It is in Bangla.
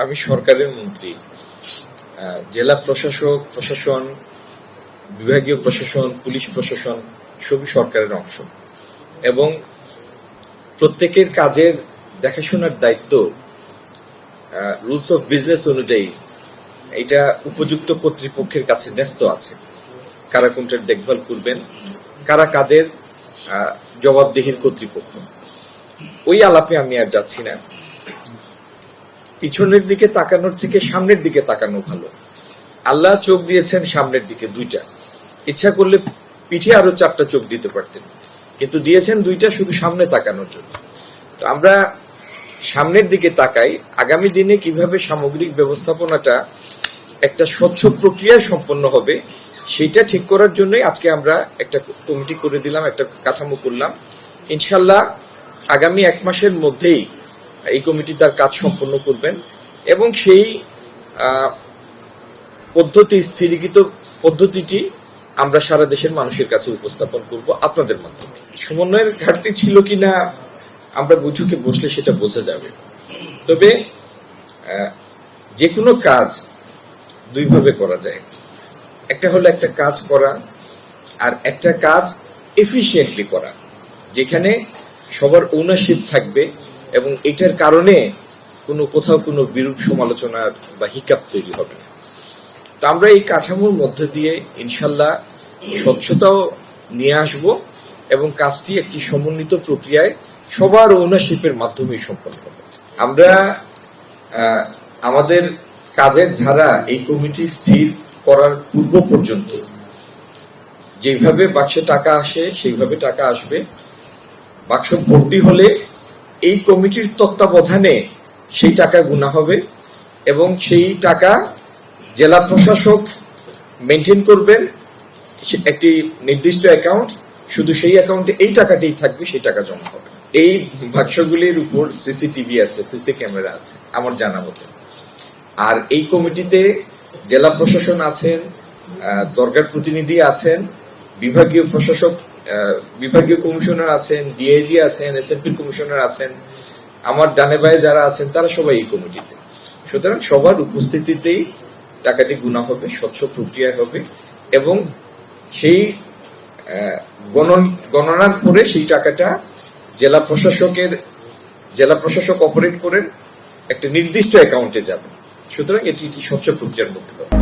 আমি সরকারের মন্ত্রী, জেলা প্রশাসন, বিভাগীয় প্রশাসন, পুলিশ প্রশাসন সবই সরকারের অংশ এবং প্রত্যেকের কাজের দেখাশোনার দায়িত্ব রুলস অফ বিজনেস অনুযায়ী এটা উপযুক্ত কর্তৃপক্ষের কাছে ন্যস্ত আছে। কারা কোনটার দেখভাল করবেন, কারা কাদের জবাবদিহির কর্তৃপক্ষ, ওই আলাপে আমি আর যাচ্ছি না। পিছনের দিকে তাকানোর থেকে সামনের দিকে তাকানো ভালো। আল্লাহ চোখ দিয়েছেন সামনের দিকে 2টা, ইচ্ছা করলে পিঠে আরো 4টা চোখ দিতে পারতেন, কিন্তু দিয়েছেন 2টা শুধু সামনে তাকানোর জন্য। তো আমরা সামনের দিকে তাকাই, আগামী দিনে কিভাবে সামগ্রিক ব্যবস্থাপনাটা একটা স্বচ্ছ প্রক্রিয়ায় সম্পন্ন হবে সেটা ঠিক করার জন্যই আজকে আমরা একটা কমিটি করে দিলাম, একটা কাঠামো করলাম। ইনশাল্লাহ আগামী 1 মাসের মধ্যেই এই কমিটি তার কাজ সম্পন্ন করবেন এবং সেই স্থিরীকৃত পদ্ধতিটি আমরা সারা দেশের মানুষের কাছে উপস্থাপন করব আপনাদের মাধ্যমে। সমন্বয়ের ঘাটতি ছিল কিনা আমরা বৈঠকে বসলে সেটা বোঝা যাবে। তবে যে কোনো কাজ 2 ভাবে করা যায়। একটা হলো একটা কাজ করা, আর একটা কাজ এফিশিয়েন্টলি করা, যেখানে সবার ওনারশিপ থাকবে এবং এটার কারণে কোথাও কোনো বিরূপ সমালোচনার বা হিকাপ তৈরি হবে না। তো আমরা এই কাঠামোর মধ্যে দিয়ে ইনশাল্লাহ স্বচ্ছতাও নিয়ে আসব এবং কাজটি একটি সমন্বিত প্রক্রিয়ায় সবার ওনারশিপের মাধ্যমেই সম্পন্ন হবে। আমরা আমাদের কাজের ধারা এই কমিটি স্থির করার পূর্ব পর্যন্ত যেভাবে বাক্সে টাকা আসে সেইভাবে টাকা আসবে। বাক্স ভর্তি হলে এই কমিটির তত্ত্বাবধানে সেই টাকা গুনা হবে এবং সেই টাকা জেলা প্রশাসক মেনটেন করবেন একটি নির্দিষ্ট অ্যাকাউন্ট, শুধু সেই অ্যাকাউন্টে এই টাকাটাই থাকবে, সেই টাকা জমা হবে। এই বাক্সগুলির উপর সিসিটিভি আছে, সিসি ক্যামেরা আছে আমার জানা মতে। আর এই কমিটিতে জেলা প্রশাসন আছেন, দরগার প্রতিনিধি আছেন, বিভাগীয় প্রশাসক, বিভাগীয় কমিশনার আছেন, ডিআইজি আছেন, এসএমপি কমিশনার আছেন, আমার ডানে বায়ে যারা আছেন তারা সবাই এই কমিটিতে। সুতরাং সবার উপস্থিতিতেই টাকাটি গুনা হবে, স্বচ্ছ প্রক্রিয়া হবে এবং সেই গণনার পরে সেই টাকাটা জেলা প্রশাসক অপারেট করেন একটা নির্দিষ্ট অ্যাকাউন্টে যাবে। সুতরাং এটি স্বচ্ছ প্রক্রিয়ার মধ্যে হবে।